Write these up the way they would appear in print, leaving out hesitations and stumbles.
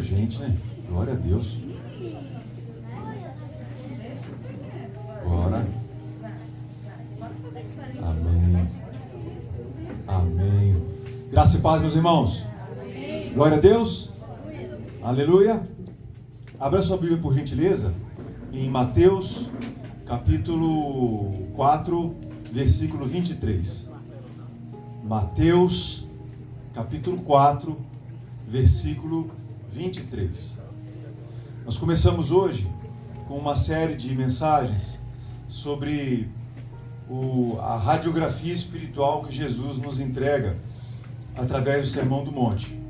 gente, né? Glória a Deus. Glória. Amém. Amém. Graça e paz, meus irmãos. Glória a Deus. Aleluia. Abra sua Bíblia, por gentileza, em Mateus, capítulo 4, versículo 23. Mateus, capítulo 4, versículo 23. Nós começamos hoje com uma série de mensagens sobre a radiografia espiritual que Jesus nos entrega através do Sermão do Monte.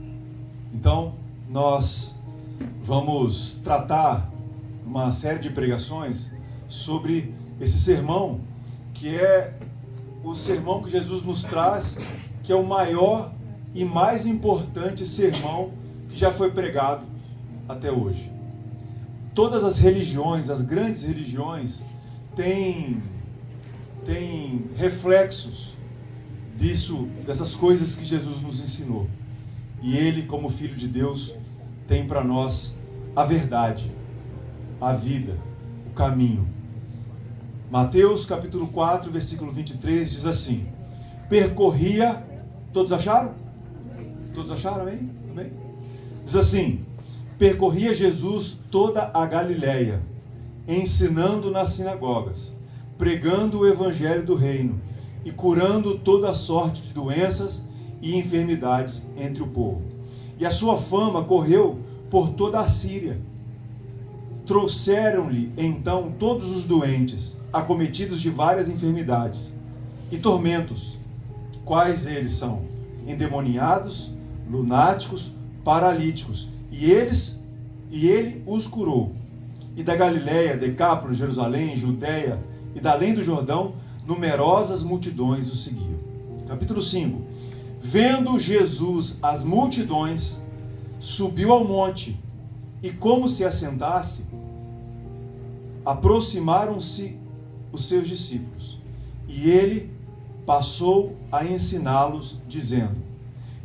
Então, nós vamos tratar uma série de pregações sobre esse sermão, que é o sermão que Jesus nos traz, que é o maior e mais importante sermão que já foi pregado até hoje. Todas as religiões, as grandes religiões, têm reflexos dessas coisas que Jesus nos ensinou. E Ele, como Filho de Deus, tem para nós a verdade, a vida, o caminho. Mateus capítulo 4, versículo 23 diz assim: percorria, todos acharam? Todos acharam, amém? Amém? Diz assim: percorria Jesus toda a Galileia, ensinando nas sinagogas, pregando o evangelho do reino e curando toda a sorte de doenças e enfermidades entre o povo. E a sua fama correu por toda a Síria. Trouxeram-lhe então todos os doentes, acometidos de várias enfermidades e tormentos, quais eles são? Endemoniados, lunáticos, paralíticos, e ele os curou. E da Galileia, Decápolis, Jerusalém, Judeia e da além do Jordão, numerosas multidões o seguiam. Capítulo 5. Vendo Jesus as multidões, subiu ao monte, e como se assentasse, aproximaram-se os seus discípulos, e ele passou a ensiná-los, dizendo: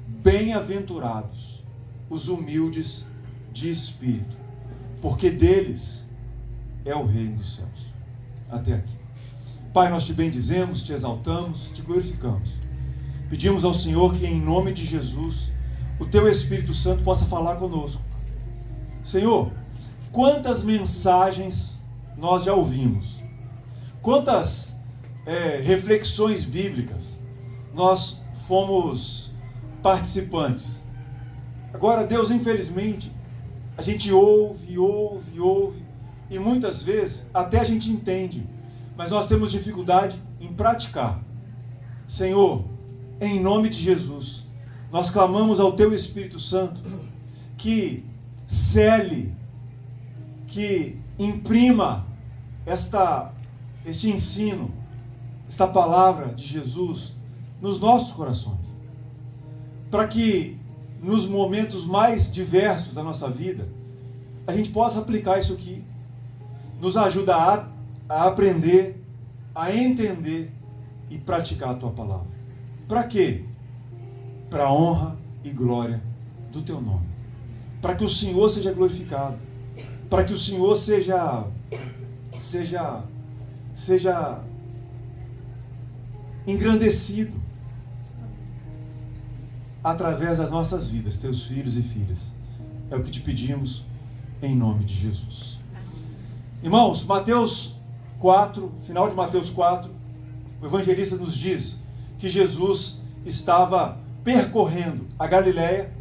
bem-aventurados os humildes de espírito, porque deles é o reino dos céus. Até aqui. Pai, nós te bendizemos, te exaltamos, te glorificamos. Pedimos ao Senhor que, em nome de Jesus, o teu Espírito Santo possa falar conosco. Senhor, quantas mensagens nós já ouvimos, quantas reflexões bíblicas nós fomos participantes. Agora, Deus, infelizmente, a gente ouve, e muitas vezes até a gente entende, mas nós temos dificuldade em praticar. Senhor, em nome de Jesus, nós clamamos ao teu Espírito Santo que cele, que imprima este ensino, esta palavra de Jesus nos nossos corações, para que nos momentos mais diversos da nossa vida a gente possa aplicar isso aqui. Nos ajuda a aprender, a entender e praticar a tua palavra. Para quê? Para a honra e glória do teu nome. Para que o Senhor seja glorificado. Para que o Senhor seja engrandecido através das nossas vidas, teus filhos e filhas. É o que te pedimos em nome de Jesus. Irmãos, Mateus 4, final de Mateus 4, o evangelista nos diz que Jesus estava percorrendo a Galileia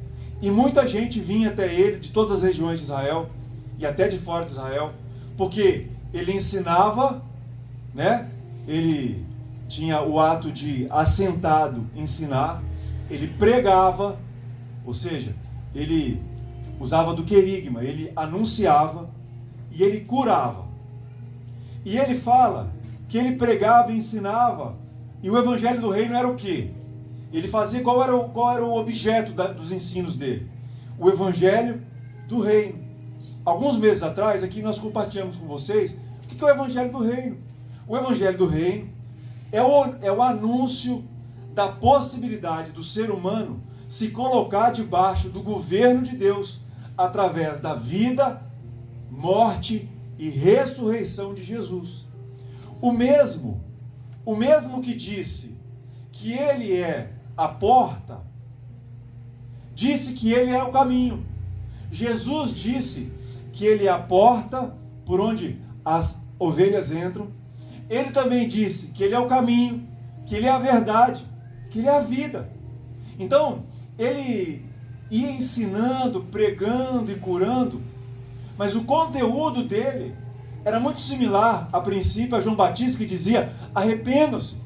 e muita gente vinha até ele de todas as regiões de Israel e até de fora de Israel, porque ele ensinava, né? Ele tinha o ato de, assentado, ensinar. Ele pregava, ou seja, ele usava do querigma, ele anunciava e ele curava. E ele fala que ele pregava e ensinava, e o evangelho do reino era o quê? Ele fazia, qual era o objeto dos ensinos dele? O evangelho do reino. Alguns meses atrás, aqui nós compartilhamos com vocês o que é o evangelho do reino. O evangelho do reino é o anúncio da possibilidade do ser humano se colocar debaixo do governo de Deus, através da vida, morte e ressurreição de Jesus. O mesmo que disse que ele é a porta, disse que ele é o caminho. Jesus disse que ele é a porta por onde as ovelhas entram. Ele também disse que ele é o caminho, que ele é a verdade, que ele é a vida. Então, ele ia ensinando, pregando e curando, mas o conteúdo dele era muito similar, a princípio, a João Batista, que dizia: arrependam-se,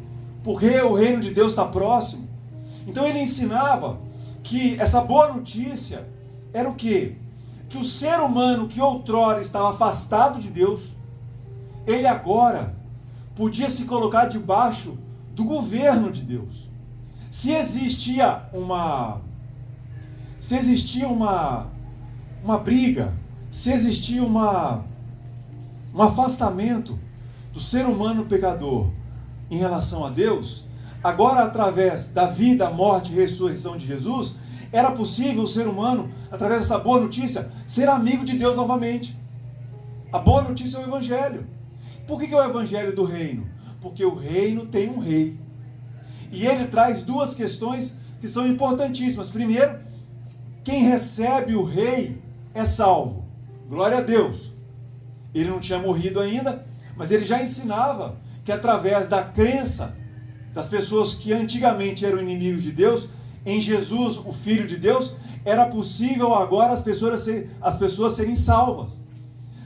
porque o reino de Deus está próximo. Então ele ensinava que essa boa notícia era o quê? Que o ser humano que outrora estava afastado de Deus, ele agora podia se colocar debaixo do governo de Deus. Se existia uma briga, se existia um afastamento do ser humano pecador em relação a Deus, agora, através da vida, morte e ressurreição de Jesus, era possível o ser humano, através dessa boa notícia, ser amigo de Deus novamente. A boa notícia é o Evangelho. Por que é o Evangelho do reino? Porque o reino tem um rei. E ele traz duas questões que são importantíssimas. Primeiro, quem recebe o rei é salvo. Glória a Deus. Ele não tinha morrido ainda, mas ele já ensinava que através da crença das pessoas que antigamente eram inimigos de Deus, em Jesus, o Filho de Deus, era possível agora as pessoas serem salvas.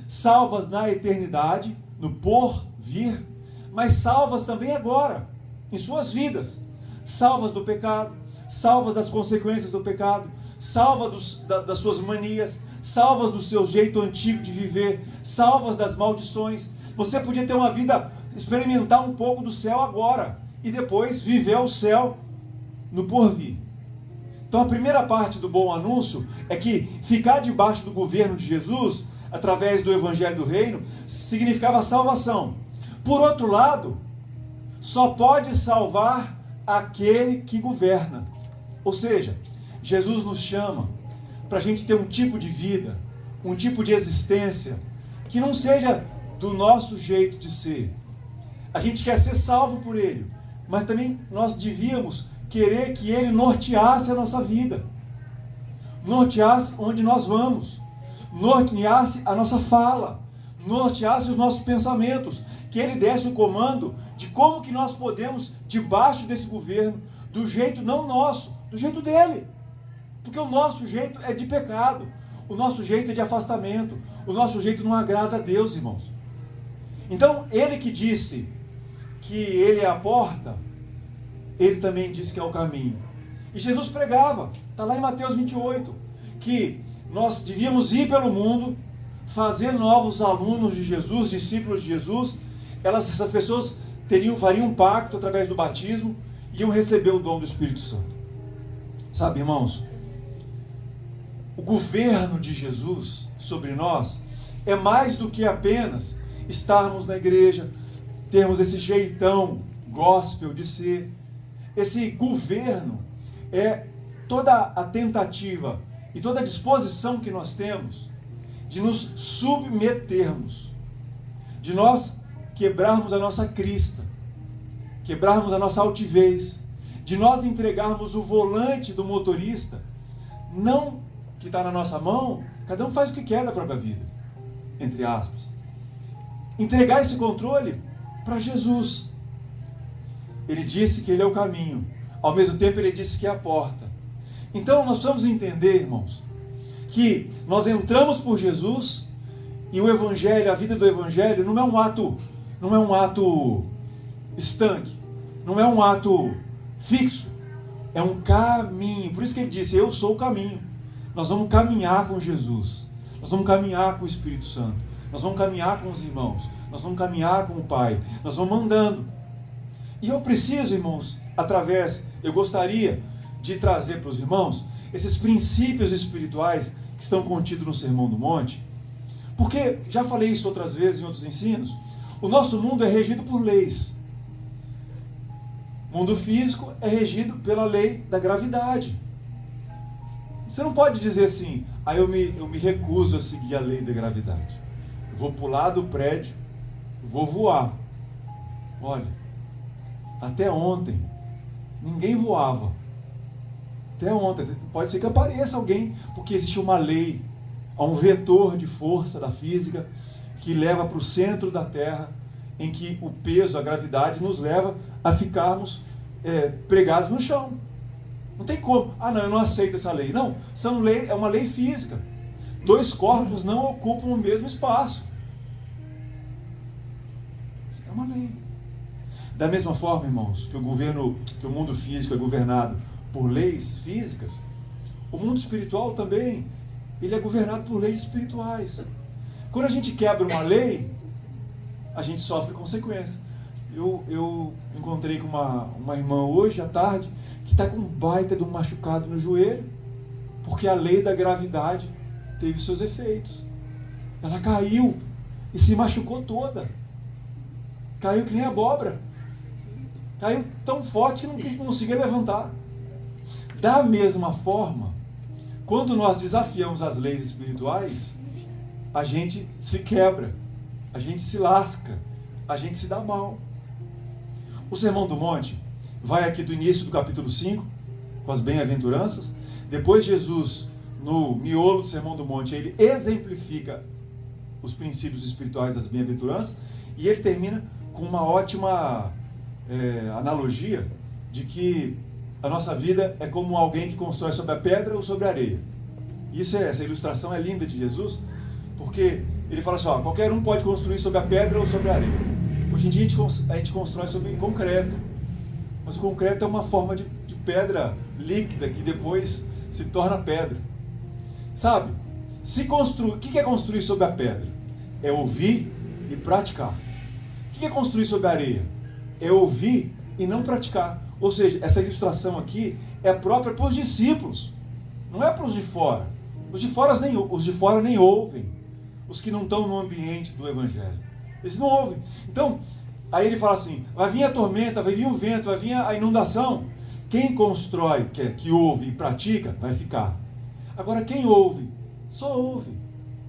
Salvas na eternidade, no porvir, mas salvas também agora, em suas vidas. Salvas do pecado, salvas das consequências do pecado, salvas das suas manias, salvas do seu jeito antigo de viver, salvas das maldições. Você podia ter uma vida, experimentar um pouco do céu agora, e depois viver o céu no porvir. Então a primeira parte do bom anúncio é que ficar debaixo do governo de Jesus, através do Evangelho do Reino, significava salvação. Por outro lado, só pode salvar aquele que governa. Ou seja, Jesus nos chama para a gente ter um tipo de vida, um tipo de existência, que não seja do nosso jeito de ser. A gente quer ser salvo por Ele, mas também nós devíamos querer que Ele norteasse a nossa vida, norteasse onde nós vamos, norteasse a nossa fala, norteasse os nossos pensamentos, que Ele desse o comando de como que nós podemos, debaixo desse governo, do jeito não nosso, do jeito dele. Porque o nosso jeito é de pecado, o nosso jeito é de afastamento, o nosso jeito não agrada a Deus, irmãos. Então, Ele que disse que Ele é a porta, Ele também disse que é o caminho. E Jesus pregava, está lá em Mateus 28, que nós devíamos ir pelo mundo, fazer novos alunos de Jesus, discípulos de Jesus. Essas pessoas fariam um pacto através do batismo e iam receber o dom do Espírito Santo. Sabe, irmãos, o governo de Jesus sobre nós é mais do que apenas estarmos na igreja, termos esse jeitão gospel de ser. Esse governo é toda a tentativa e toda a disposição que nós temos de nos submetermos, de nós quebrarmos a nossa crista, quebrarmos a nossa altivez, de nós entregarmos o volante do motorista, não que está na nossa mão, cada um faz o que quer da própria vida, entre aspas. Entregar esse controle para Jesus. Ele disse que Ele é o caminho, ao mesmo tempo Ele disse que é a porta. Então nós precisamos entender, irmãos, que nós entramos por Jesus e o Evangelho, a vida do Evangelho não é um ato estanque, não é um ato fixo, é um caminho. Por isso que Ele disse: eu sou o caminho. Nós vamos caminhar com Jesus, nós vamos caminhar com o Espírito Santo, nós vamos caminhar com os irmãos, nós vamos caminhar com o Pai, nós vamos andando. E eu preciso, irmãos, eu gostaria de trazer para os irmãos esses princípios espirituais que estão contidos no Sermão do Monte, porque, já falei isso outras vezes em outros ensinos, o nosso mundo é regido por leis. O mundo físico é regido pela lei da gravidade. Você não pode dizer assim, eu me recuso a seguir a lei da gravidade. Eu vou pular do prédio, vou voar. Olha, até ontem, ninguém voava. Até ontem, pode ser que apareça alguém, porque existe uma lei, há um vetor de força da física que leva para o centro da Terra, em que o peso, a gravidade, nos leva a ficarmos pregados no chão. Não tem como. Não, eu não aceito essa lei. Não, é uma lei física. 2 corpos não ocupam o mesmo espaço. Isso é uma lei. Da mesma forma, irmãos, que o mundo físico é governado por leis físicas, o mundo espiritual também, ele é governado por leis espirituais. Quando a gente quebra uma lei, a gente sofre consequências. Eu encontrei com uma irmã hoje à tarde, que está com um baita de um machucado no joelho, porque a lei da gravidade teve seus efeitos. Ela caiu e se machucou toda. Caiu que nem abóbora. Caiu tão forte que não conseguia levantar. Da mesma forma, quando nós desafiamos as leis espirituais, a gente se quebra, a gente se lasca, a gente se dá mal. O Sermão do Monte vai aqui do início do capítulo 5, com as bem-aventuranças. Depois Jesus, no miolo do Sermão do Monte, ele exemplifica os princípios espirituais das bem-aventuranças, e ele termina com uma ótima analogia de que a nossa vida é como alguém que constrói sobre a pedra ou sobre a areia. Essa ilustração é linda de Jesus, porque ele fala assim, qualquer um pode construir sobre a pedra ou sobre a areia. Hoje em dia a gente constrói sobre concreto, mas o concreto é uma forma de pedra líquida que depois se torna pedra. Sabe? O que é construir sobre a pedra? É ouvir e praticar. O que é construir sobre a areia? É ouvir e não praticar. Ou seja, essa ilustração aqui é própria para os discípulos, não é para os de fora. Os de fora nem ouvem, os que não estão no ambiente do Evangelho. Eles não ouvem. Então, aí ele fala assim, vai vir a tormenta, vai vir o vento, vai vir a inundação. Quem constrói, que ouve e pratica, vai ficar. Agora, quem ouve, só ouve.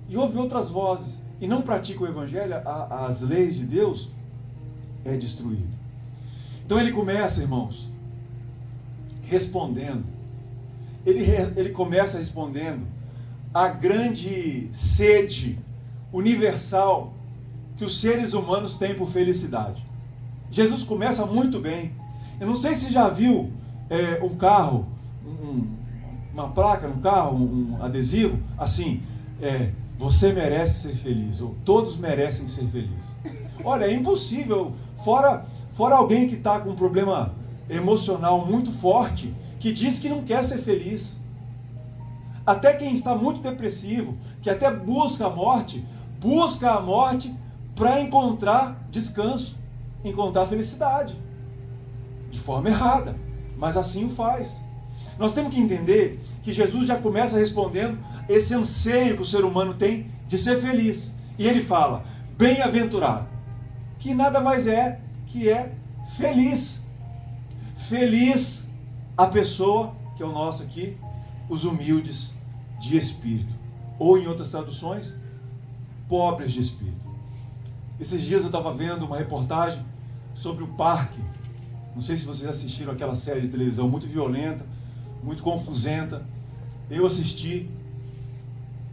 E ouve outras vozes, e não pratica o Evangelho, as leis de Deus, é destruído. Então ele começa, irmãos, respondendo. Ele começa respondendo a grande sede universal que os seres humanos têm por felicidade. Jesus começa muito bem. Eu não sei se já viu um carro, uma placa no carro, um adesivo, assim, você merece ser feliz, ou todos merecem ser felizes. Olha, é impossível, fora alguém que está com um problema emocional muito forte, que diz que não quer ser feliz. Até quem está muito depressivo, que até busca a morte para encontrar descanso, encontrar felicidade. De forma errada, mas assim o faz. Nós temos que entender que Jesus já começa respondendo esse anseio que o ser humano tem de ser feliz. E ele fala, bem-aventurado, que nada mais é que é feliz. Feliz a pessoa, que é o nosso aqui, os humildes de espírito. Ou em outras traduções, pobres de espírito. Esses dias eu estava vendo uma reportagem sobre o parque. Não sei se vocês assistiram aquela série de televisão muito violenta, muito confusenta. Eu assisti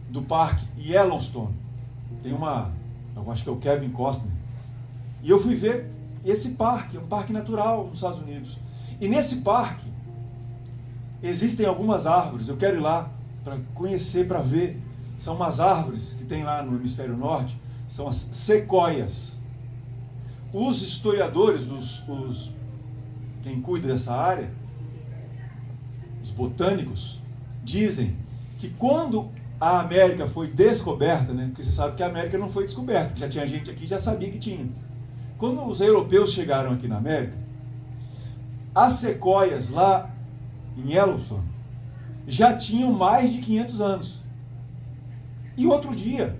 do parque Yellowstone. Eu acho que é o Kevin Costner. E eu fui ver esse parque, é um parque natural nos Estados Unidos. E nesse parque existem algumas árvores, eu quero ir lá para conhecer, para ver. São umas árvores que tem lá no hemisfério norte, são as sequoias. Os historiadores, quem cuida dessa área, os botânicos, dizem que quando a América foi descoberta, porque você sabe que a América não foi descoberta, já tinha gente aqui, já sabia que tinha. Quando os europeus chegaram aqui na América, as sequoias lá em Yellowstone já tinham mais de 500 anos. E outro dia,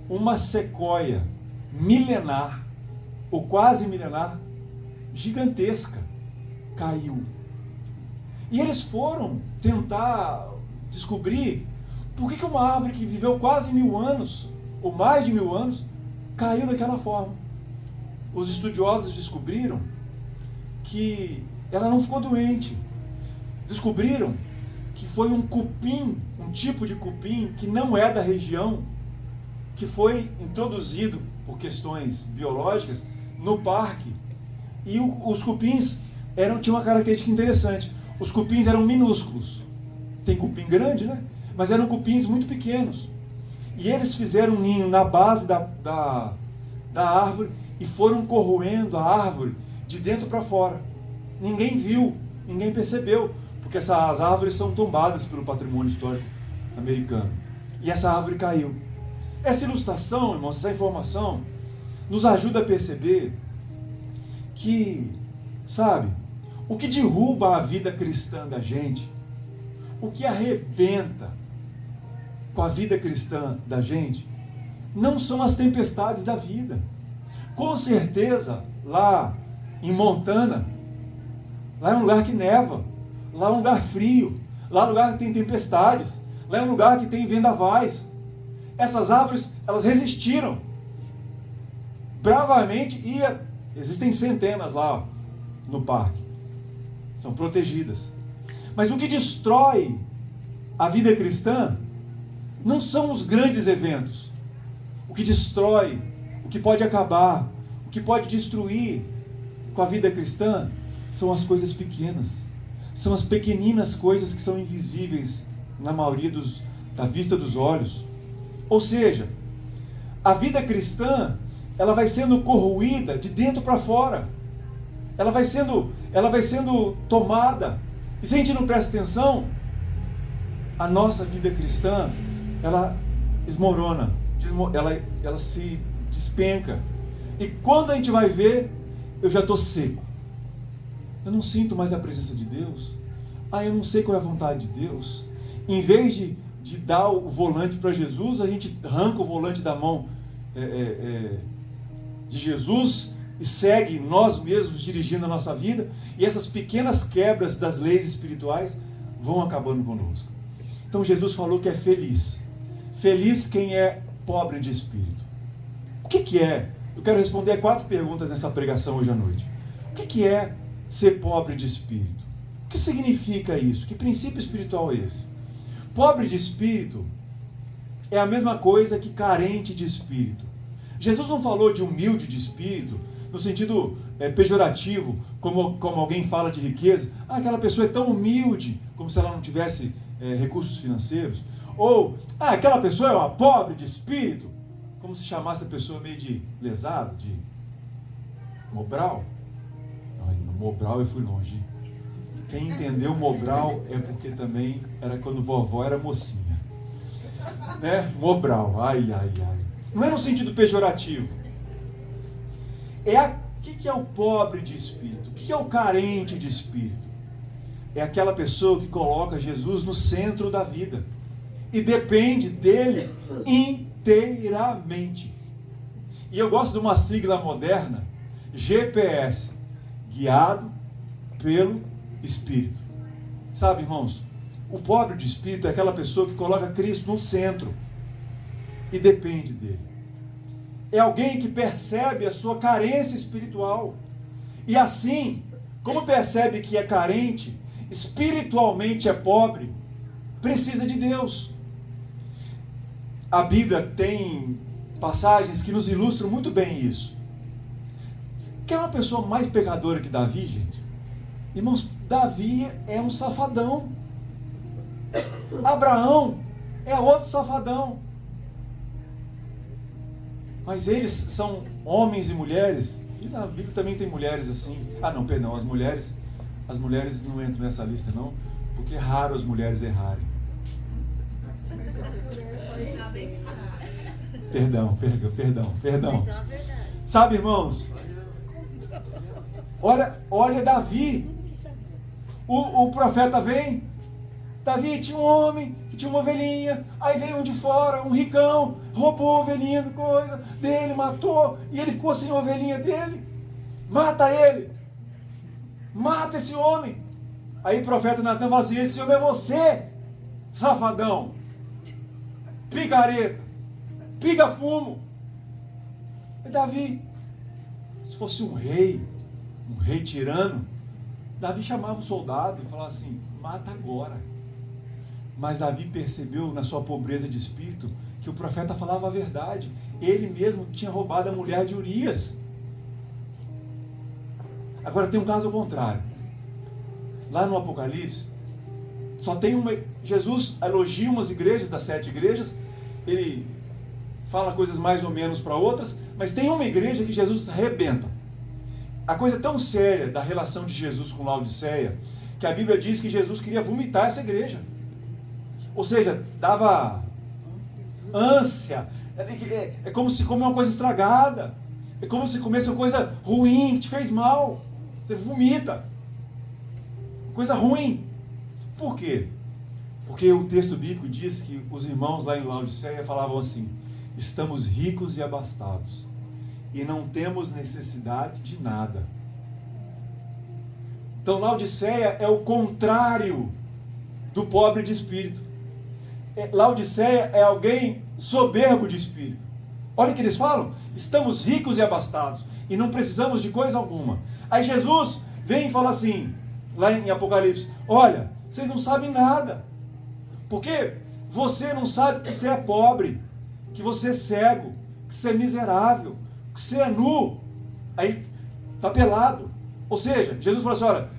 uma sequoia milenar, ou quase milenar, gigantesca, caiu. E eles foram tentar descobrir por que uma árvore que viveu quase 1000 anos, ou mais de 1000 anos, caiu daquela forma. Os estudiosos descobriram que ela não ficou doente. Descobriram que foi um cupim, um tipo de cupim que não é da região, que foi introduzido por questões biológicas no parque. E os cupins tinham uma característica interessante. Os cupins eram minúsculos. Tem cupim grande, né? Mas eram cupins muito pequenos. E eles fizeram um ninho na base da árvore e foram corroendo a árvore de dentro para fora. Ninguém viu, ninguém percebeu, porque essas árvores são tombadas pelo patrimônio histórico americano. E essa árvore caiu. Essa ilustração, irmãos, essa informação, nos ajuda a perceber que, sabe, o que derruba a vida cristã da gente, o que arrebenta com a vida cristã da gente, não são as tempestades da vida. Com certeza, lá em Montana, lá é um lugar que neva, lá é um lugar frio, lá é um lugar que tem tempestades, lá é um lugar que tem vendavais. Essas árvores, elas resistiram bravamente e existem centenas lá no parque. São protegidas. Mas o que destrói a vida cristã não são os grandes eventos. O que destrói, o que pode acabar, o que pode destruir com a vida cristã são as coisas pequenas. São as pequeninas coisas que são invisíveis na maioria da vista dos olhos. Ou seja, a vida cristã, ela vai sendo corroída de dentro para fora. Ela vai sendo tomada. E se a gente não presta atenção, a nossa vida cristã, ela esmorona, ela se despenca. E quando a gente vai ver, eu já estou seco. Eu não sinto mais a presença de Deus. Eu não sei qual é a vontade de Deus. Em vez de dar o volante para Jesus, a gente arranca o volante da mão de Jesus e segue nós mesmos dirigindo a nossa vida, e essas pequenas quebras das leis espirituais vão acabando conosco. Então Jesus falou que é feliz. Feliz quem é pobre de espírito. O que é? Eu quero responder a 4 perguntas nessa pregação hoje à noite. O que é ser pobre de espírito? O que significa isso? Que princípio espiritual é esse? Pobre de espírito é a mesma coisa que carente de espírito. Jesus não falou de humilde de espírito no sentido pejorativo, como alguém fala de riqueza. Aquela pessoa é tão humilde, como se ela não tivesse recursos financeiros. Ou, aquela pessoa é uma pobre de espírito, como se chamasse a pessoa meio de lesado, de Mobral. No Mobral eu fui longe. Quem entendeu Mobral é porque também era quando vovó era mocinha. Né? Mobral, ai. Não é no sentido pejorativo. O que é o pobre de espírito? O que é o carente de espírito? É aquela pessoa que coloca Jesus no centro da vida e depende dele inteiramente. E eu gosto de uma sigla moderna, GPS, guiado pelo Espírito. Sabe, irmãos, o pobre de espírito é aquela pessoa que coloca Cristo no centro e depende dele. É alguém que percebe a sua carência espiritual e assim, como percebe que é carente, espiritualmente é pobre, precisa de Deus. A Bíblia tem passagens que nos ilustram muito bem isso. Quer uma pessoa mais pecadora que Davi, gente? Irmãos, Davi é um safadão. Abraão é outro safadão. Mas eles são homens e mulheres, e na Bíblia também tem mulheres assim. Não, perdão, as mulheres não entram nessa lista não, porque é raro as mulheres errarem. Perdão. Sabe, irmãos? Olha Davi. O profeta vem. Davi tinha um homem que tinha uma ovelhinha. Aí veio um de fora, um ricão, roubou a ovelhinha dele, matou. E ele ficou sem a ovelhinha dele. Mata ele. Mata esse homem. Aí o profeta Natan fala assim: esse homem é você. safadão, picareta, pica-fumo. E Davi, se fosse um rei tirano, Davi chamava o soldado e falava assim, mata agora. Mas Davi percebeu na sua pobreza de espírito que o profeta falava a verdade. Ele mesmo tinha roubado a mulher de Urias. Agora tem um caso ao contrário. Lá no Apocalipse, só tem uma... Jesus elogia umas igrejas, das 7 igrejas, ele fala coisas mais ou menos para outras, mas tem uma igreja que Jesus arrebenta. A coisa é tão séria da relação de Jesus com Laodiceia, que a Bíblia diz que Jesus queria vomitar essa igreja. Ou seja, dava ânsia. É como se comesse uma coisa estragada. É como se comesse uma coisa ruim, que te fez mal. Você vomita. Coisa ruim. Por quê? Porque o texto bíblico diz que os irmãos lá em Laodiceia falavam assim, estamos ricos e abastados, e não temos necessidade de nada. Então Laodiceia é o contrário do pobre de espírito. Laodiceia é alguém soberbo de espírito. Olha o que eles falam, estamos ricos e abastados, e não precisamos de coisa alguma. Aí Jesus vem e fala assim, lá em Apocalipse, olha, vocês não sabem nada, porque você não sabe que você é pobre, que você é cego, que você é miserável, que você é nu, aí está pelado. Ou seja, Jesus falou assim, olha,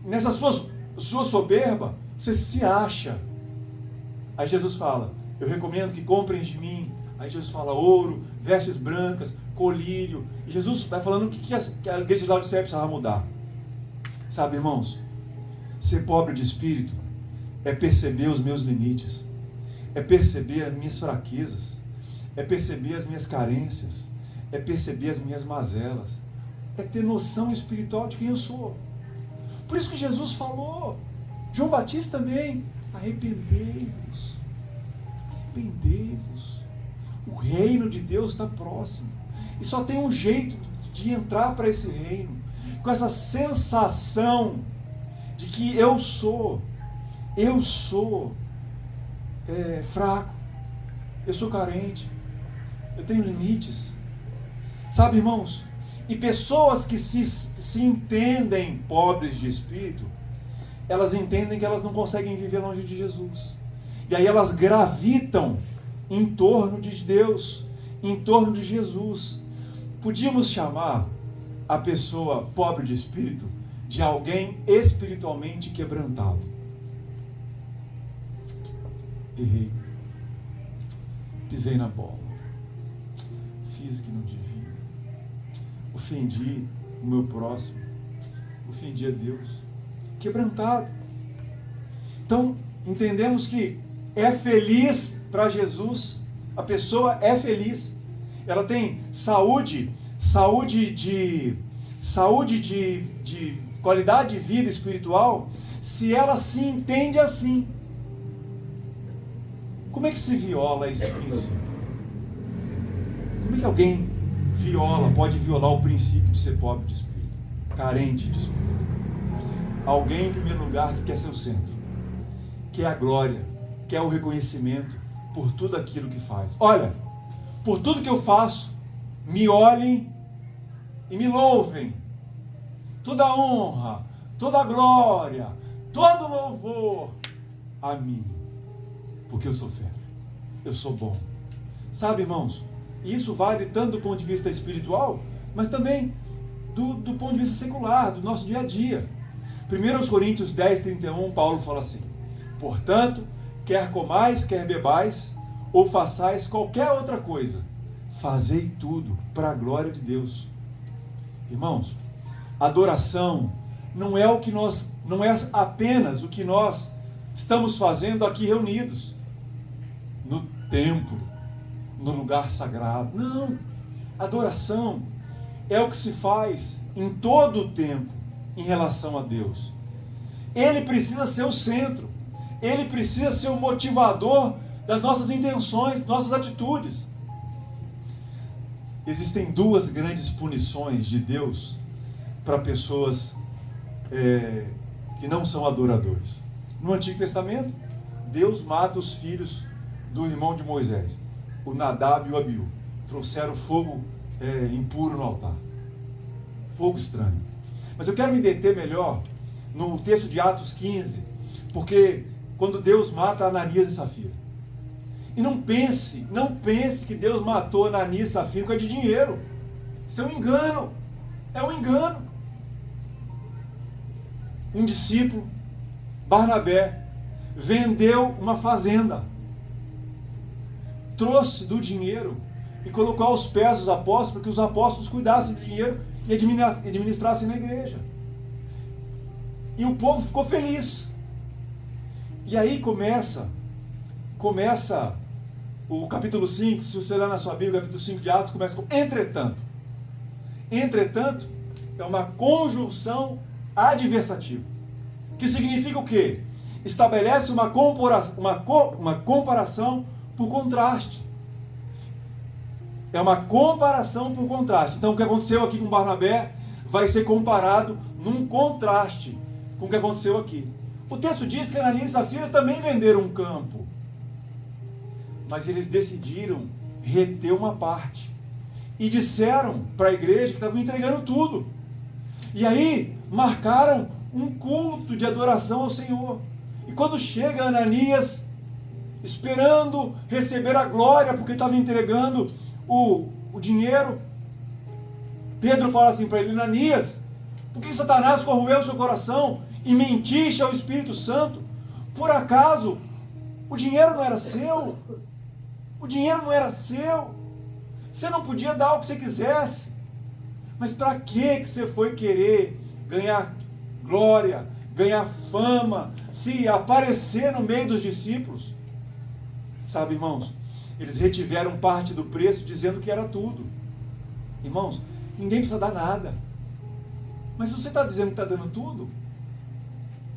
nessa sua soberba, você se acha. Aí Jesus fala, eu recomendo que comprem de mim. Aí Jesus fala ouro, vestes brancas, colírio. E Jesus vai falando o que a igreja de Laodiceia precisava mudar. Sabe, irmãos, ser pobre de espírito é perceber os meus limites, é perceber as minhas fraquezas, é perceber as minhas carências, é perceber as minhas mazelas, é ter noção espiritual de quem eu sou. Por isso que Jesus falou, João Batista também, arrependei-vos, arrependei-vos, o reino de Deus está próximo, e só tem um jeito de entrar para esse reino, com essa sensação de que eu sou fraco, eu sou carente, eu tenho limites, sabe, irmãos? E pessoas que se entendem pobres de espírito, elas entendem que elas não conseguem viver longe de Jesus, e aí elas gravitam em torno de Deus, em torno de Jesus. Podíamos chamar a pessoa pobre de espírito de alguém espiritualmente quebrantado. Errei, pisei na bola, fiz o que não devia, ofendi o meu próximo, ofendi a Deus, quebrantado. Então entendemos que é feliz para Jesus, a pessoa é feliz, ela tem saúde de qualidade de vida espiritual, se ela se entende assim. Como é que se viola esse princípio? Como é que alguém pode violar o princípio de ser pobre de espírito, carente de espírito? Alguém, em primeiro lugar, que quer ser o centro, quer a glória, quer o reconhecimento por tudo aquilo que faz. Olha, por tudo que eu faço, me olhem e me louvem. Toda a honra, toda a glória, todo o louvor a mim, porque eu sou fera, eu sou bom. Sabe, irmãos, isso vale tanto do ponto de vista espiritual, mas também do ponto de vista secular, do nosso dia a dia. 1 Coríntios 10:31, Paulo fala assim, portanto, quer comais, quer bebais, ou façais qualquer outra coisa, fazei tudo para a glória de Deus. Irmãos, adoração não é apenas o que nós estamos fazendo aqui reunidos, no templo, no lugar sagrado. Não, adoração é o que se faz em todo o tempo em relação a Deus. Ele precisa ser o centro, ele precisa ser o motivador das nossas intenções, nossas atitudes. Existem duas grandes punições de Deus para pessoas que não são adoradores. No Antigo Testamento, Deus mata os filhos do irmão de Moisés, o Nadab e o Abiú. Trouxeram fogo impuro no altar. Fogo estranho. Mas eu quero me deter melhor no texto de Atos 15, porque quando Deus mata Ananias e Safira. E não pense que Deus matou Ananias e Safira por causa de dinheiro. Isso é um engano. É um engano. Um discípulo, Barnabé, vendeu uma fazenda, trouxe do dinheiro e colocou aos pés dos apóstolos, para que os apóstolos cuidassem do dinheiro e administrassem na igreja. E o povo ficou feliz. E aí começa o capítulo 5, se você olhar na sua Bíblia, o capítulo 5 de Atos começa com entretanto. Entretanto, é uma conjunção adversativa, que significa o quê? Estabelece uma comparação por contraste. É uma comparação por contraste. Então o que aconteceu aqui com Barnabé vai ser comparado num contraste com o que aconteceu aqui. O texto diz que Ananias e Safira também venderam um campo, mas eles decidiram reter uma parte e disseram para a igreja que estavam entregando tudo. E aí marcaram um culto de adoração ao Senhor. E quando chega Ananias, esperando receber a glória, porque estava entregando o dinheiro, Pedro fala assim para ele: Ananias, por que Satanás corroeu o seu coração e mentiste ao Espírito Santo? Por acaso o dinheiro não era seu? O dinheiro não era seu? Você não podia dar o que você quisesse? Mas para que você foi querer ganhar glória, ganhar fama, se aparecer no meio dos discípulos? Sabe, irmãos, eles retiveram parte do preço dizendo que era tudo. Irmãos, ninguém precisa dar nada. Mas se você está dizendo que está dando tudo,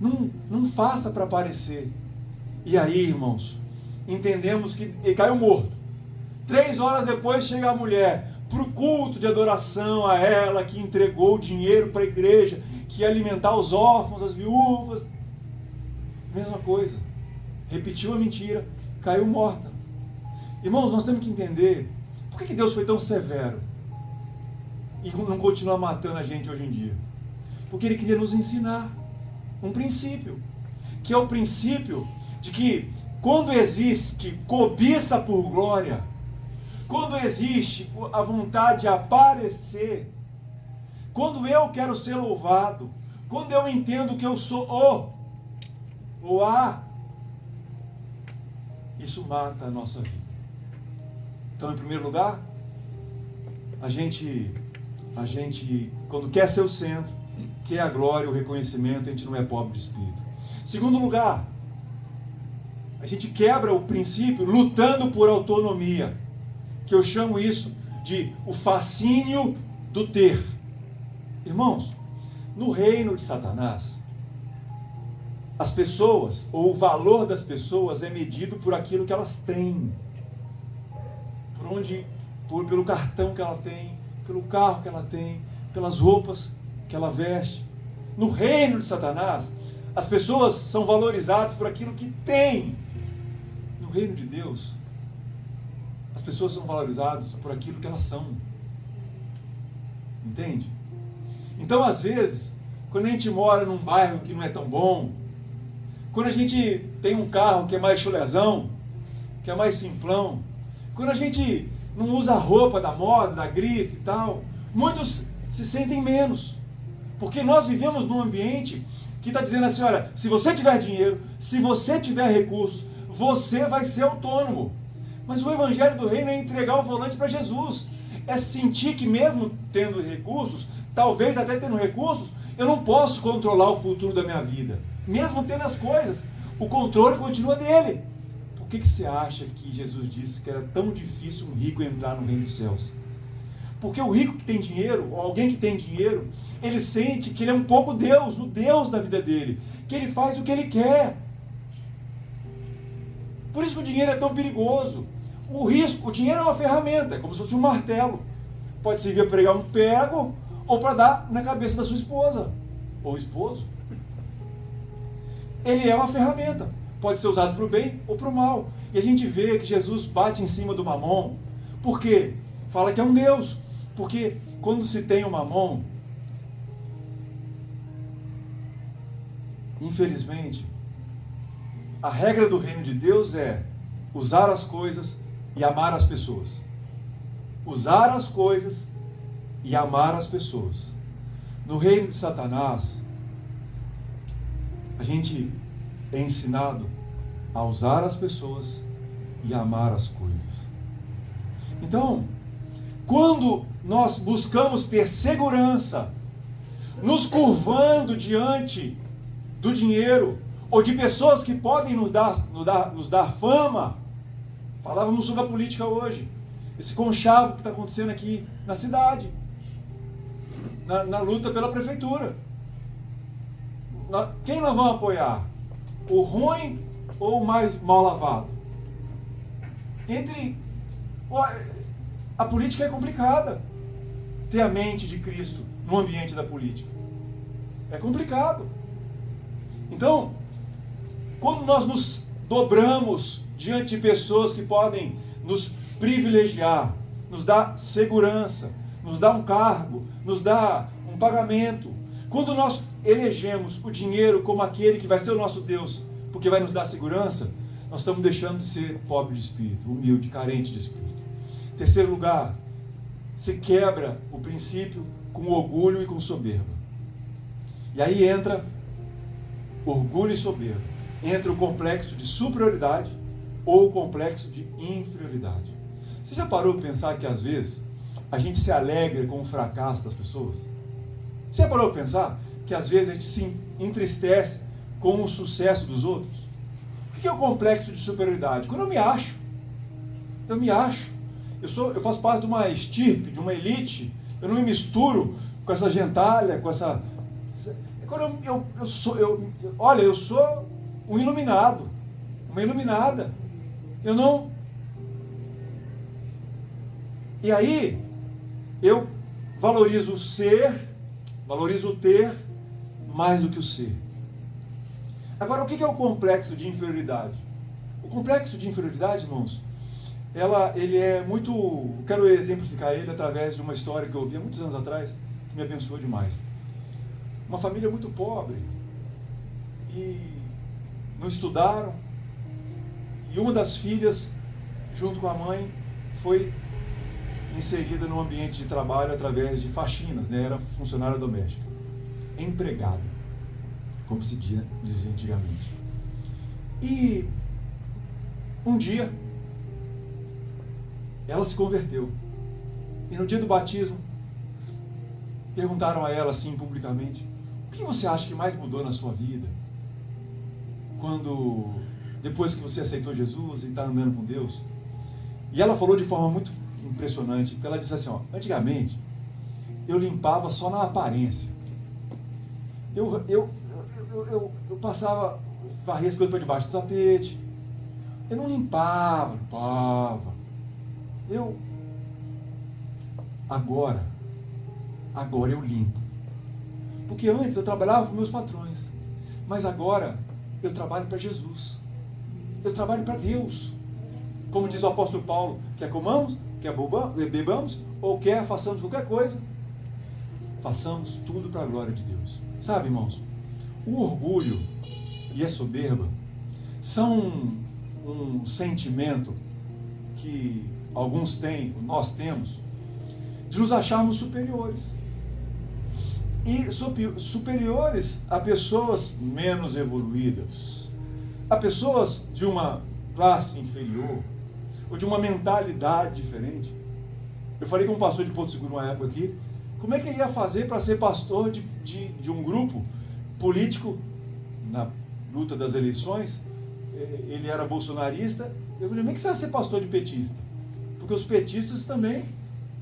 não faça para aparecer. E aí, irmãos, entendemos que ele caiu morto. 3 horas depois chega a mulher para o culto de adoração a ela, que entregou o dinheiro para a igreja, que ia alimentar os órfãos, as viúvas. Mesma coisa. Repetiu a mentira, caiu morta. Irmãos, nós temos que entender por que Deus foi tão severo e não continua matando a gente hoje em dia. Porque Ele queria nos ensinar um princípio, que é o princípio de que quando existe cobiça por glória, quando existe a vontade de aparecer, quando eu quero ser louvado, quando eu entendo que eu sou ou a, isso mata a nossa vida. Então, em primeiro lugar, a gente quando quer ser o centro, quer a glória, o reconhecimento, a gente não é pobre de espírito. Segundo lugar, a gente quebra o princípio lutando por autonomia, que eu chamo isso de o fascínio do ter. Irmãos, no reino de Satanás, as pessoas, ou o valor das pessoas é medido por aquilo que elas têm. Pelo cartão que ela tem, pelo carro que ela tem, pelas roupas que ela veste. No reino de Satanás, as pessoas são valorizadas por aquilo que têm. No reino de Deus, as pessoas são valorizadas por aquilo que elas são. Entende? Então, às vezes, quando a gente mora num bairro que não é tão bom, quando a gente tem um carro que é mais chulezão, que é mais simplão, quando a gente não usa a roupa da moda, da grife e tal, muitos se sentem menos. Porque nós vivemos num ambiente que está dizendo assim: olha, se você tiver dinheiro, se você tiver recursos, você vai ser autônomo. Mas o evangelho do reino é entregar o volante para Jesus. É sentir que mesmo tendo recursos, talvez até tendo recursos, eu não posso controlar o futuro da minha vida. Mesmo tendo as coisas, o controle continua dele. Por que você acha que Jesus disse que era tão difícil um rico entrar no reino dos céus? Porque o rico que tem dinheiro, ou alguém que tem dinheiro, ele sente que ele é um pouco Deus, o Deus da vida dele, que ele faz o que ele quer. Por isso que o dinheiro é tão perigoso. O dinheiro é uma ferramenta, é como se fosse um martelo. Pode servir para pregar um prego, ou para dar na cabeça da sua esposa, ou esposo. Ele é uma ferramenta. pode ser usado para o bem ou para o mal. E a gente vê que Jesus bate em cima do mamon. Por quê? Fala que é um Deus. Porque quando se tem o mamon, infelizmente, a regra do reino de Deus é usar as coisas e amar as pessoas. Usar as coisas e amar as pessoas. No reino de Satanás, a gente é ensinado a usar as pessoas e amar as coisas. Então, quando nós buscamos ter segurança, nos curvando diante do dinheiro, ou de pessoas que podem nos dar fama, falávamos sobre a política hoje, esse conchavo que está acontecendo aqui na cidade, na luta pela prefeitura. Quem nós vamos apoiar? O ruim ou o mais mal lavado? A política é complicada. Ter a mente de Cristo no ambiente da política é complicado. Então, quando nós nos dobramos diante de pessoas que podem nos privilegiar, nos dar segurança, nos dar um cargo, nos dar um pagamento, quando nós elegemos o dinheiro como aquele que vai ser o nosso Deus, porque vai nos dar segurança, nós estamos deixando de ser pobre de espírito, humilde, carente de espírito. Terceiro lugar, se quebra o princípio com orgulho e com soberba. E aí entra orgulho e soberba. Entra o complexo de superioridade ou o complexo de inferioridade. Você já parou para pensar que às vezes a gente se alegra com o fracasso das pessoas? Você já parou para pensar que às vezes a gente se entristece com o sucesso dos outros? O que é o complexo de superioridade? Quando eu me acho, eu faço parte de uma estirpe, de uma elite, eu não me misturo com essa gentalha, com essa... Quando eu sou um iluminado, uma iluminada. Eu não... E aí, eu valorizo o ter mais do que o ser. Agora, o que é o complexo de inferioridade? O complexo de inferioridade, irmãos, ele é muito... Quero exemplificar ele através de uma história que eu ouvi há muitos anos atrás, que me abençoou demais. Uma família muito pobre, e não estudaram, e uma das filhas, junto com a mãe, foi inserida no ambiente de trabalho através de faxinas, né? Era funcionária doméstica, empregada, como se dizia antigamente. E um dia ela se converteu, e no dia do batismo perguntaram a ela assim publicamente: o que você acha que mais mudou na sua vida depois que você aceitou Jesus e está andando com Deus? E ela falou de forma muito impressionante, porque ela disse assim: antigamente eu limpava só na aparência, eu passava, varria as coisas para debaixo do tapete, eu não limpava, agora eu limpo, porque antes eu trabalhava com meus patrões, mas agora eu trabalho para Jesus, eu trabalho para Deus. Como diz o apóstolo Paulo: quer comamos, quer bebamos, ou quer façamos qualquer coisa, façamos tudo para a glória de Deus. Sabe, irmãos, o orgulho e a soberba são um sentimento que alguns têm, nós temos, de nos acharmos superiores. E superiores a pessoas menos evoluídas, a pessoas de uma classe inferior, ou de uma mentalidade diferente. Eu falei com um pastor de Porto Seguro uma época aqui, como é que ele ia fazer para ser pastor de um grupo político na luta das eleições? Ele era bolsonarista. Eu falei: como é que você vai ser pastor de petista? Porque os petistas também,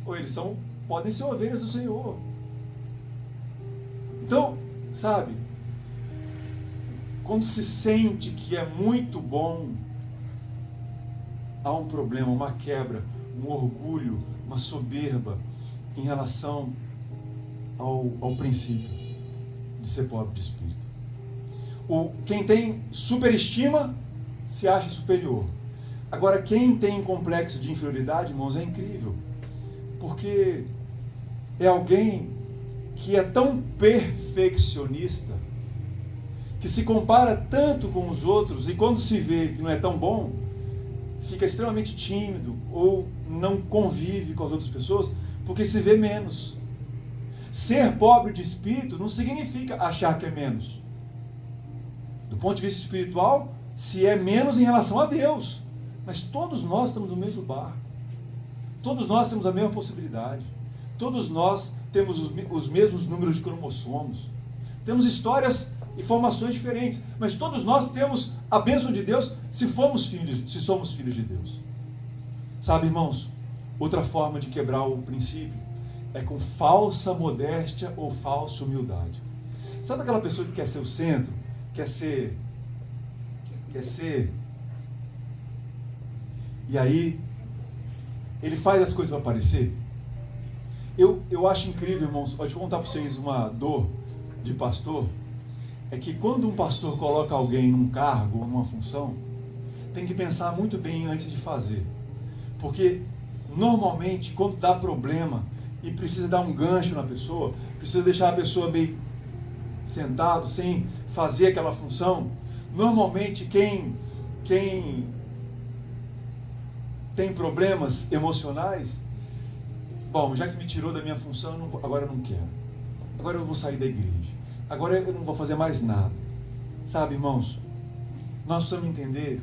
ou eles podem ser ovelhas do Senhor. Então, sabe, quando se sente que é muito bom, há um problema, uma quebra, um orgulho, uma soberba em relação ao princípio de ser pobre de espírito. Quem tem superestima se acha superior. Agora, quem tem complexo de inferioridade, irmãos, é incrível. Porque é alguém que é tão perfeccionista, que se compara tanto com os outros, e quando se vê que não é tão bom, fica extremamente tímido, ou não convive com as outras pessoas, porque se vê menos. Ser pobre de espírito não significa achar que é menos. Do ponto de vista espiritual, se é menos em relação a Deus. Mas todos nós estamos no mesmo barco. Todos nós temos a mesma possibilidade. Todos nós temos os mesmos números de cromossomos. Temos histórias e formações diferentes. Mas todos nós temos a bênção de Deus se somos filhos de Deus. Sabe, irmãos, outra forma de quebrar o princípio é com falsa modéstia ou falsa humildade. Sabe aquela pessoa que quer ser o centro? Quer ser... E aí, ele faz as coisas para aparecer? Eu acho incrível, irmãos. Deixa eu contar para vocês uma dor de pastor. É que quando um pastor coloca alguém num cargo ou numa função, tem que pensar muito bem antes de fazer. Porque, normalmente, quando dá problema e precisa dar um gancho na pessoa, precisa deixar a pessoa meio sentado, sem fazer aquela função, normalmente quem tem problemas emocionais, bom, já que me tirou da minha função, agora eu não quero. Agora eu vou sair da igreja. Agora eu não vou fazer mais nada. Sabe, irmãos, nós precisamos entender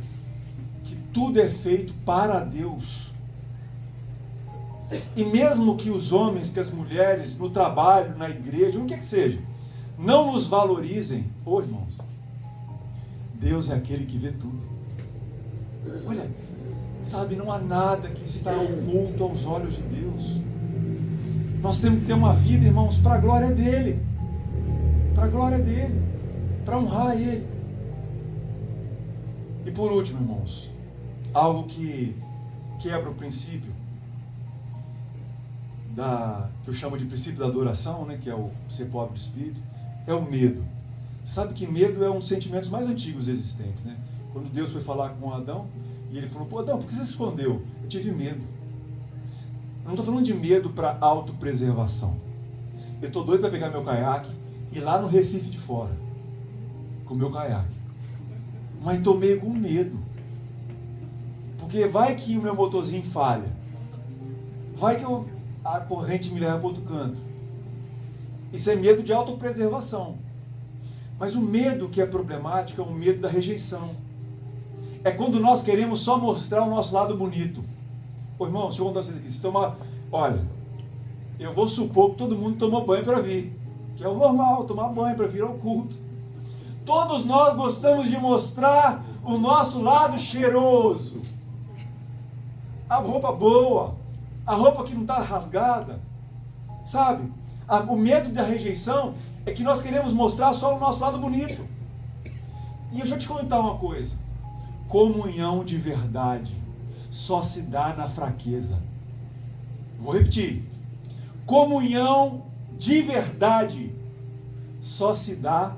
que tudo é feito para Deus. E mesmo que os homens, que as mulheres, no trabalho, na igreja, o que seja, não nos valorizem, irmãos, Deus é aquele que vê tudo. Olha, sabe, não há nada que está oculto aos olhos de Deus. Nós temos que ter uma vida, irmãos, para a glória dEle. Para a glória dEle. Para honrar Ele. E por último, irmãos, algo que quebra o princípio que eu chamo de princípio da adoração, né, que é o ser pobre de espírito, é o medo. Você sabe que medo é um dos sentimentos mais antigos existentes, né? Quando Deus foi falar com Adão, e ele falou, Adão, por que você se escondeu? Eu tive medo. Eu não estou falando de medo para autopreservação. Eu estou doido para pegar meu caiaque e ir lá no Recife de fora, com o meu caiaque. Mas estou meio com medo. Porque vai que o meu motorzinho falha. Vai que a corrente me leva para outro canto. Isso é medo de autopreservação. Mas o medo que é problemático é o medo da rejeição. É quando nós queremos só mostrar o nosso lado bonito. Irmão, deixa eu contar vocês aqui. Olha, eu vou supor que todo mundo tomou banho para vir. Que é o normal, tomar banho para vir ao culto. Todos nós gostamos de mostrar o nosso lado cheiroso. A roupa boa. A roupa que não está rasgada. Sabe? O medo da rejeição é que nós queremos mostrar só o nosso lado bonito. E deixa eu te contar uma coisa. Comunhão de verdade só se dá na fraqueza. Vou repetir. Comunhão de verdade só se dá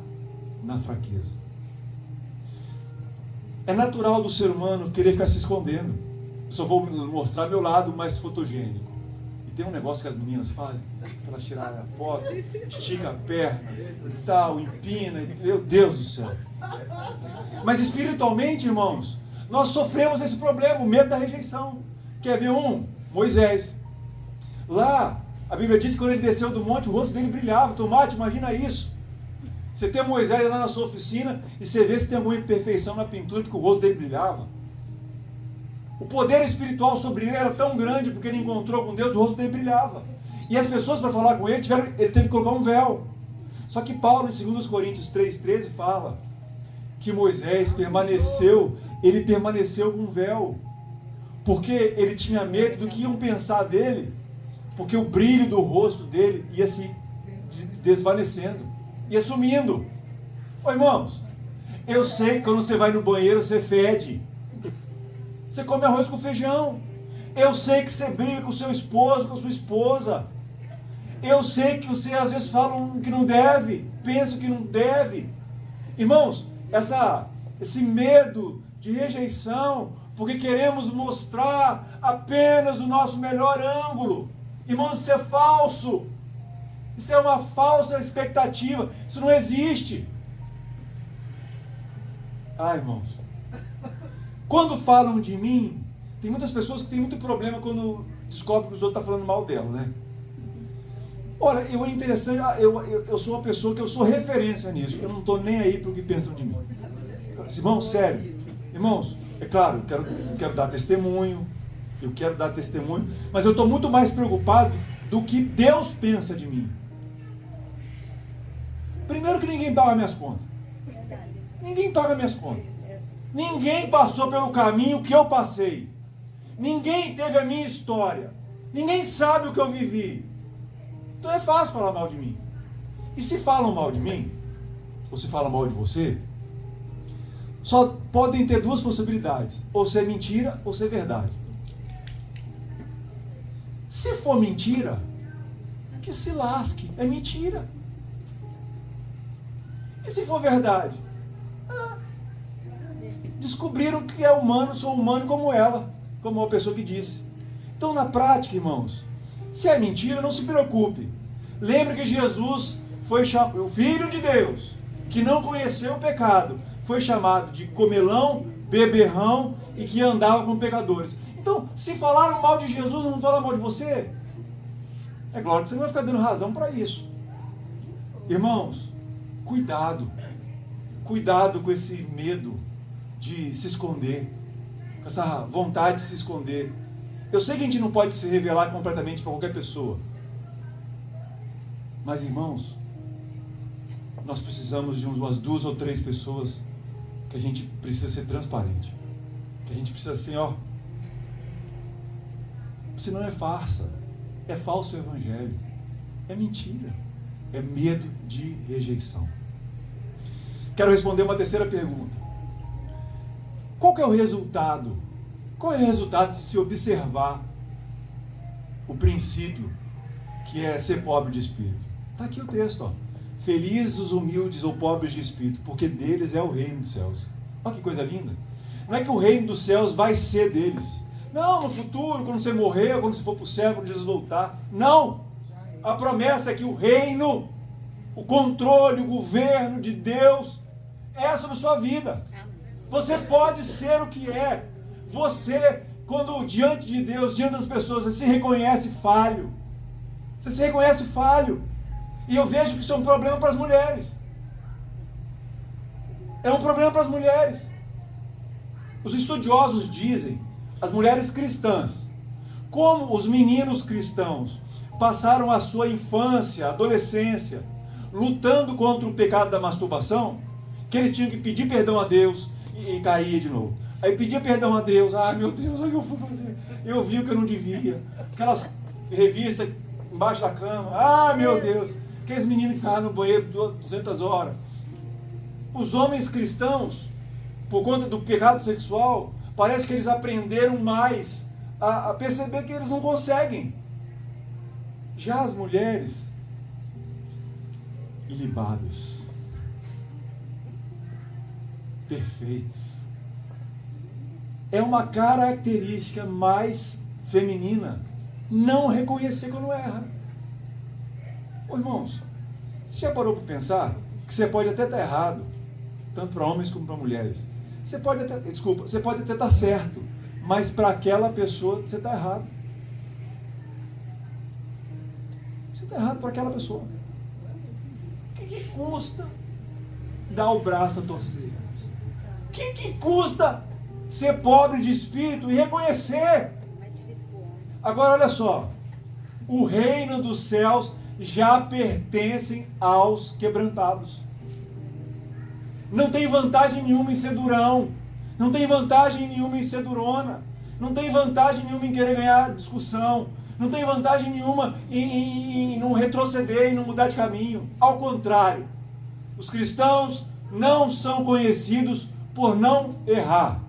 na fraqueza. É natural do ser humano querer ficar se escondendo. Eu só vou mostrar meu lado mais fotogênico. E tem um negócio que as meninas fazem, elas tirarem a foto, estica a perna e tal, empina, meu Deus do céu. Mas espiritualmente, irmãos, nós sofremos esse problema, o medo da rejeição. Quer ver um? Moisés. Lá, a Bíblia diz que quando ele desceu do monte, o rosto dele brilhava. Tomate, imagina isso. Você tem Moisés lá na sua oficina e você vê se tem alguma imperfeição na pintura porque o rosto dele brilhava. O poder espiritual sobre ele era tão grande porque ele encontrou com Deus, o rosto dele brilhava. E as pessoas, para falar com ele, ele teve que colocar um véu. Só que Paulo, em 2 Coríntios 3,13, fala que Moisés permaneceu com um véu. Porque ele tinha medo do que iam pensar dele, porque o brilho do rosto dele ia se desvanecendo, ia sumindo. Irmãos, eu sei que quando você vai no banheiro, você fede. Você come arroz com feijão. Eu sei que você briga com o seu esposo, com a sua esposa. Eu sei que você às vezes fala o que não deve, pensa o que não deve. Irmãos, esse medo de rejeição, porque queremos mostrar apenas o nosso melhor ângulo. Irmãos, isso é falso. Isso é uma falsa expectativa. Isso não existe. Irmãos, quando falam de mim, tem muitas pessoas que têm muito problema quando descobrem que os outros estão falando mal dela, né? Olha, é interessante, eu sou uma pessoa que eu sou referência nisso. Eu não estou nem aí para o que pensam de mim. Irmãos, sério. Irmãos, é claro, eu quero dar testemunho. Eu quero dar testemunho. Mas eu estou muito mais preocupado do que Deus pensa de mim. Primeiro que ninguém paga minhas contas. Ninguém paga minhas contas. Ninguém passou pelo caminho que eu passei. Ninguém teve a minha história. Ninguém sabe o que eu vivi. Então é fácil falar mal de mim. E se falam mal de mim, ou se falam mal de você, só podem ter duas possibilidades. Ou ser mentira, ou ser verdade. Se for mentira, que se lasque. É mentira. E se for verdade? Descobriram que é humano, sou humano como ela, como uma pessoa que disse. Então, na prática, irmãos, se é mentira, não se preocupe. Lembre que Jesus foi chamado, o Filho de Deus, que não conheceu o pecado, foi chamado de comelão, beberrão e que andava com pecadores. Então, se falaram mal de Jesus, não falam mal de você? É claro que você não vai ficar dando razão para isso. Irmãos, cuidado. Cuidado com esse medo de se esconder, com essa vontade de se esconder. Eu sei que a gente não pode se revelar completamente para qualquer pessoa. Mas, irmãos, nós precisamos de umas 2 ou 3 pessoas que a gente precisa ser transparente. Que a gente precisa assim, senão é farsa, é falso evangelho, é mentira, é medo de rejeição. Quero responder uma terceira pergunta. Qual que é o resultado? Qual é o resultado de se observar o princípio que é ser pobre de espírito? Está aqui o texto, Felizes os humildes ou pobres de espírito, porque deles é o reino dos céus. Olha que coisa linda. Não é que o reino dos céus vai ser deles. Não, no futuro, quando você morrer, quando você for para o céu, quando Jesus voltar. Não! A promessa é que o reino, o controle, o governo de Deus é sobre a sua vida. Você pode ser o que é. Você, quando diante de Deus, diante das pessoas, você se reconhece falho. Você se reconhece falho. E eu vejo que isso é um problema para as mulheres. É um problema para as mulheres. Os estudiosos dizem, as mulheres cristãs, como os meninos cristãos passaram a sua infância, adolescência, lutando contra o pecado da masturbação, que eles tinham que pedir perdão a Deus e cair de novo. Aí pedia perdão a Deus, meu Deus, olha o que eu fui fazer. Eu vi o que eu não devia. Aquelas revistas embaixo da cama, meu Deus. Aqueles meninos que ficavam no banheiro 200 horas. Os homens cristãos, por conta do pecado sexual, parece que eles aprenderam mais a perceber que eles não conseguem. Já as mulheres, ilibadas, perfeitas, é uma característica mais feminina não reconhecer quando erra. Irmãos, você já parou para pensar que você pode até estar errado, tanto para homens como para mulheres? Você pode até estar certo, mas para aquela pessoa você está errado. Você está errado para aquela pessoa. O que custa dar o braço a torcer? O que custa ser pobre de espírito e reconhecer? Agora olha só, o reino dos céus já pertencem aos quebrantados. Não tem vantagem nenhuma em ser durão, não tem vantagem nenhuma em ser durona, não tem vantagem nenhuma em querer ganhar discussão, não tem vantagem nenhuma em não retroceder e não mudar de caminho. Ao contrário, os cristãos não são conhecidos por não errar.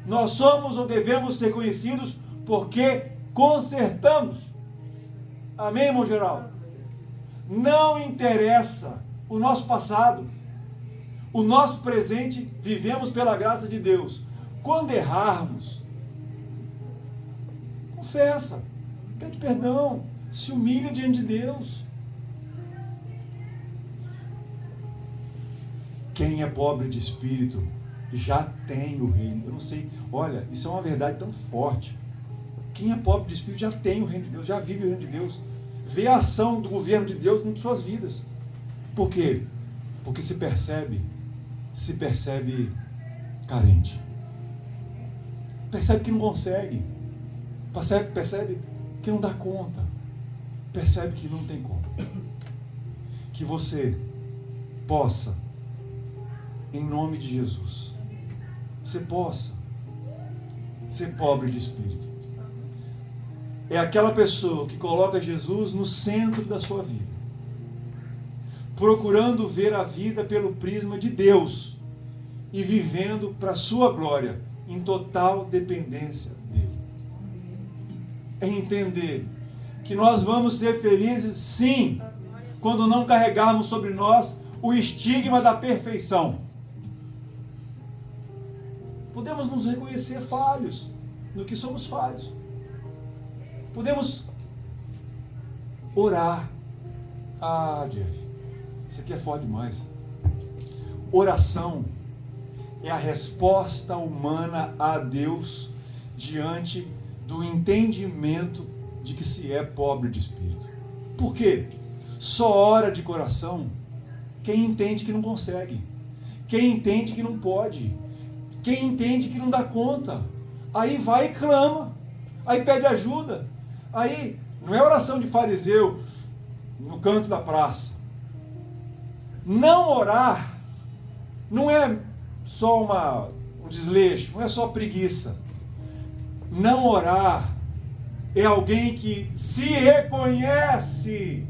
Nós somos ou devemos ser conhecidos porque consertamos. Amém, irmão Geraldo? Não interessa o nosso passado. O nosso presente vivemos pela graça de Deus. Quando errarmos, confessa, pede perdão, se humilha diante de Deus. Quem é pobre de espírito já tem o reino. Eu não sei, olha, isso é uma verdade tão forte. Quem é pobre de espírito já tem o reino de Deus, já vive o reino de Deus. Vê a ação do governo de Deus em suas vidas. Por quê? Porque se percebe carente. Percebe que não consegue. Percebe que não dá conta. Percebe que não tem como. Que você possa, em nome de Jesus, você possa ser pobre de espírito. É aquela pessoa que coloca Jesus no centro da sua vida, procurando ver a vida pelo prisma de Deus e vivendo para a sua glória, em total dependência dele. É entender que nós vamos ser felizes, sim, quando não carregarmos sobre nós o estigma da perfeição. Podemos nos reconhecer falhos, no que somos falhos. Podemos orar. Jeff, isso aqui é forte demais. Oração é a resposta humana a Deus diante do entendimento de que se é pobre de espírito. Por quê? Só ora de coração quem entende que não consegue, quem entende que não pode, quem entende que não dá conta. Aí vai e clama, aí pede ajuda. Aí não é oração de fariseu no canto da praça. Não orar não é só um desleixo, não é só preguiça. Não orar é alguém que se reconhece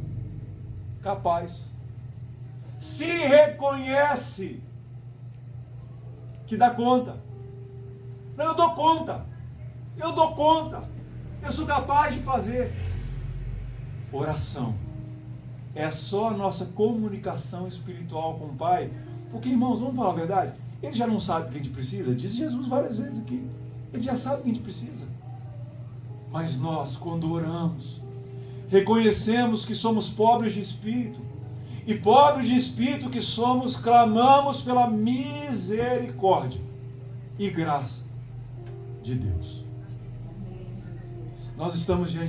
capaz, se reconhece que dá conta. Não, eu dou conta, eu sou capaz de fazer. Oração é só a nossa comunicação espiritual com o Pai, porque, irmãos, vamos falar a verdade, Ele já não sabe o que a gente precisa, diz Jesus várias vezes aqui, Ele já sabe o que a gente precisa, mas nós, quando oramos, reconhecemos que somos pobres de espírito, e pobres de espírito que somos, clamamos pela misericórdia e graça de Deus. Nós estamos diante